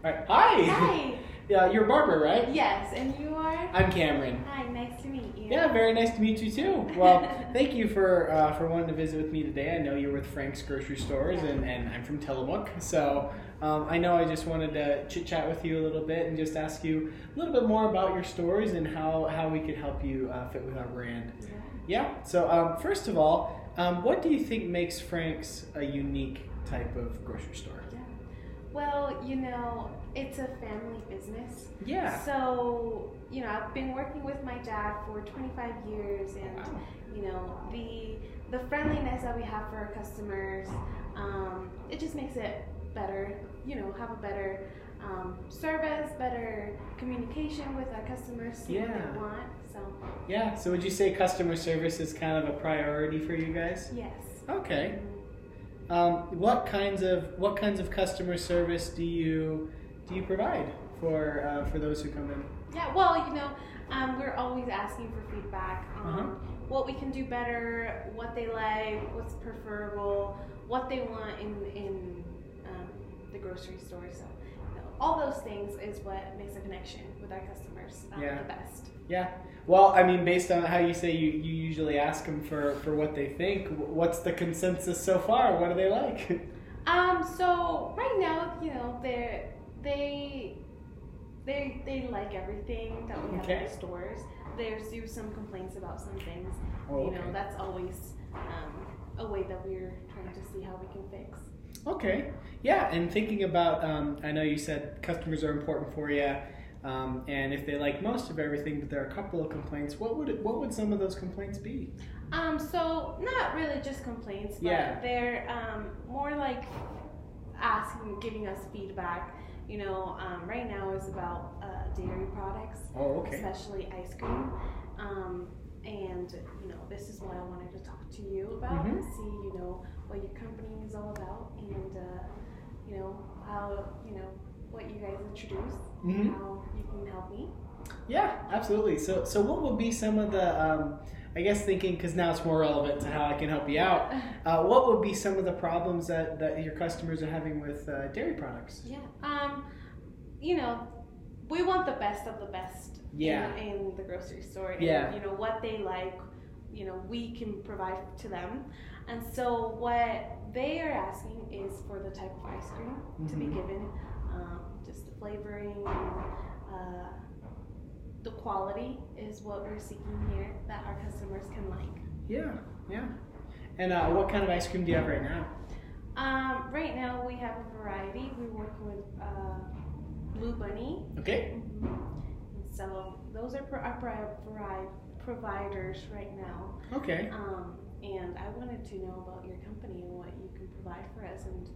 All right. Hi. Hi. Yeah, you're Barbara, right? Yes, and you are? I'm Cameron. Hi, nice to meet you. Yeah, very nice to meet you too. Well, thank you for wanting to visit with me today. I know you're with Frank's Grocery Stores, and I'm from Tillamook, so I know I just wanted to chit chat with you a little bit and just ask you a little bit more about your stores and how we could help you fit with our brand. Yeah. So first of all, what do you think makes Frank's a unique type of grocery store? Well, it's a family business. Yeah. So, I've been working with my dad for 25 years, and, the friendliness that we have for our customers, it just makes it better, have a better service, better communication with our customers, see what they want. So. Yeah. So would you say customer service is kind of a priority for you guys? Yes. Okay. What kinds of customer service do you provide for those who come in? Yeah, well, we're always asking for feedback on what we can do better, what they like, what's preferable, what they want in the grocery store. So, all those things is what makes a connection with our customers the best. Yeah. Well, I mean, based on how you say you usually ask them for what they think, what's the consensus so far? What do they like? So right now, they like everything that we have in the stores. There's some complaints about some things. That's always a way that we're trying to see how we can fix. Okay. Yeah, and thinking about, I know you said customers are important for you. And if they like most of everything, but there are a couple of complaints, what would some of those complaints be? So not really just complaints, but they're more like giving us feedback. Right now is about dairy products, especially ice cream. And this is what I wanted to talk to you about and see what your company is all about, and how what you guys introduce, how you can help me. Yeah, absolutely. So what would be some of the, I guess thinking, because now it's more relevant to how I can help you out, what would be some of the problems that your customers are having with dairy products? Yeah, we want the best of the best in the grocery store. And, what they like, we can provide to them. And so what they are asking is for the type of ice cream to be given. Just the flavoring, the quality is what we're seeking here that our customers can like. Yeah. And what kind of ice cream do you have right now? Right now we have a variety. We're working with Blue Bunny. Okay. So those are our providers right now. Okay. And I wanted to know about your company and what you can provide for us, and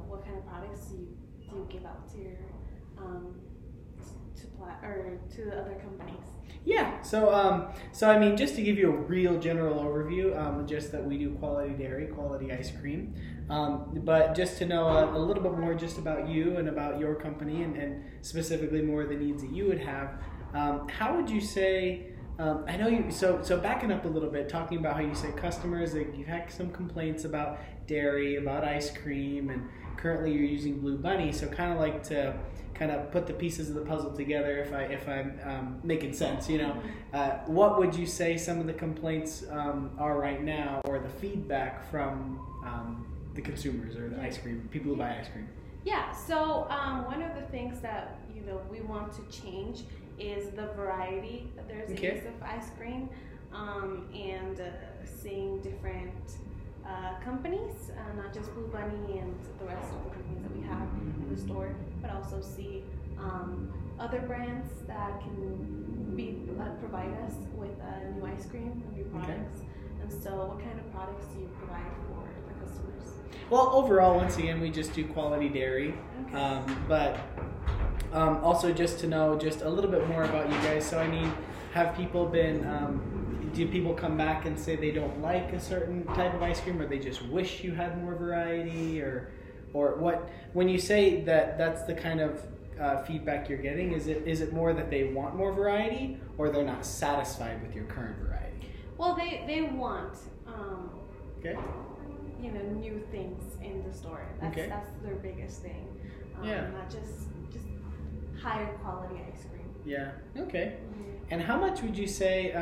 what kind of products do you give out to your to other companies? Yeah. So I mean, just to give you a real general overview, just that we do quality dairy, quality ice cream, but just to know a little bit more just about you and about your company, and specifically more of the needs that you would have. How would you say? I know you. So backing up a little bit, talking about how you say customers, you've had some complaints about dairy, about ice cream, and currently you're using Blue Bunny. So kind of like to put the pieces of the puzzle together. If I'm making sense, what would you say some of the complaints are right now, or the feedback from the consumers or the ice cream people who buy ice cream? Yeah. So one of the things that we want to change is the variety. There's a use of ice cream, and seeing different companies, not just Blue Bunny and the rest of the companies that we have in the store, but also see other brands that can provide us with new ice cream and new products. And so what kind of products do you provide for the customers? Well, overall, once again, we just do quality dairy, but also just to know just a little bit more about you guys. So I mean, have people been, do people come back and say they don't like a certain type of ice cream, or they just wish you had more variety, or what? When you say that's the kind of feedback you're getting, is it more that they want more variety, or they're not satisfied with your current variety? Well, they want new things in the store. That's their biggest thing. Not just higher quality ice cream. Yeah. Okay. And how much would you say?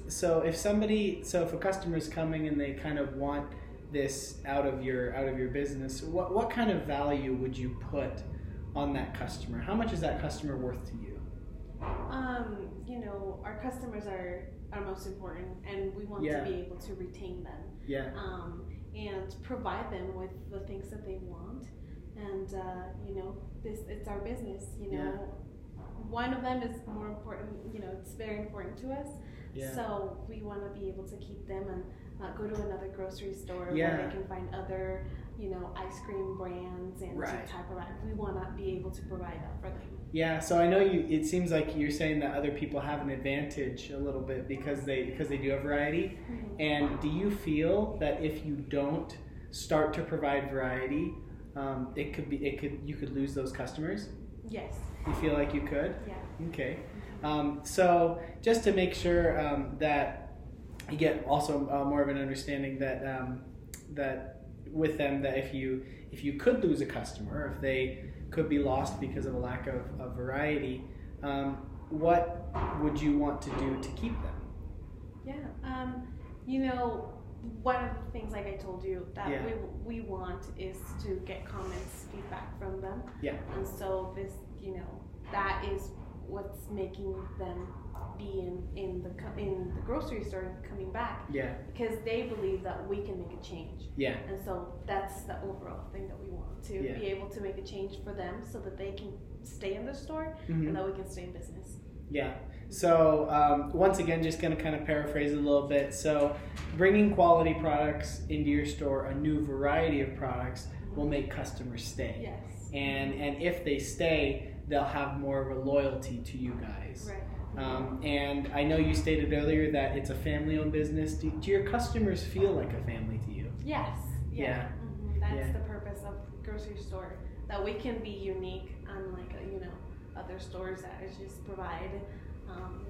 So if a customer is coming and they kind of want this out of your business, what kind of value would you put on that customer? How much is that customer worth to you? Our customers are most important, and we want to be able to retain them. Yeah. And provide them with the things that they want. And it's our business. One of them is more important. It's very important to us. Yeah. So we want to be able to keep them and go to another grocery store where they can find other, ice cream brands and type of. We want to be able to provide that for them. Yeah. So I know it seems like you're saying that other people have an advantage a little bit because they do have variety. Mm-hmm. And do you feel that if you don't start to provide variety, you could lose those customers? Yes. You feel like you could? Yeah. Okay. So just to make sure that you get also more of an understanding that with them, that if you could lose a customer, if they could be lost because of a lack of variety, what would you want to do to keep them? Yeah. One of the things, like I told you, that we want is to get comments, feedback from them. Yeah. And so this, that is what's making them be in the grocery store and coming back. Yeah. Because they believe that we can make a change. Yeah. And so that's the overall thing that we want to be able to make a change for them, so that they can stay in the store and that we can stay in business. Yeah. So once again, just going to kind of paraphrase a little bit. So bringing quality products into your store, a new variety of products, will make customers stay. Yes. And if they stay, they'll have more of a loyalty to you guys. Right. And I know you stated earlier that it's a family-owned business. Do your customers feel like a family to you? Yes. Yeah. Mm-hmm. That's the purpose of grocery store, that we can be unique, unlike other stores that just provide.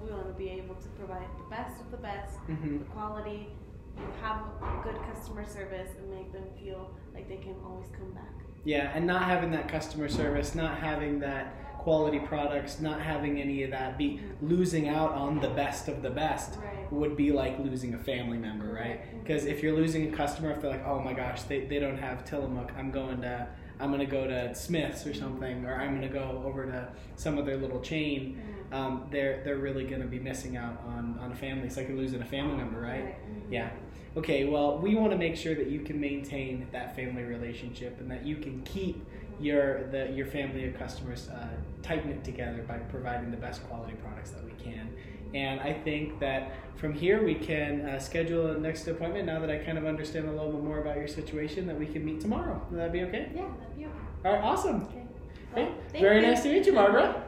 We want to be able to provide the best of the best, the quality, have good customer service, and make them feel like they can always come back. Yeah, and not having that customer service, not having that quality products, not having any of that, be losing out on the best of the best would be like losing a family member, right? Because if you're losing a customer, if they're like, oh my gosh, they don't have Tillamook, I'm going to go to Smith's or something, or I'm going to go over to some other little chain, they're really going to be missing out on a family. It's like you're losing a family member, right? Yeah. Okay, well, we want to make sure that you can maintain that family relationship and that you can keep your family of customers tight-knit together by providing the best quality products that we can. And I think that from here we can schedule a next appointment, now that I kind of understand a little bit more about your situation, that we can meet tomorrow. Would that be okay? Yeah, that'd be okay. All right, awesome. Okay. Well, very nice to meet you, Barbara.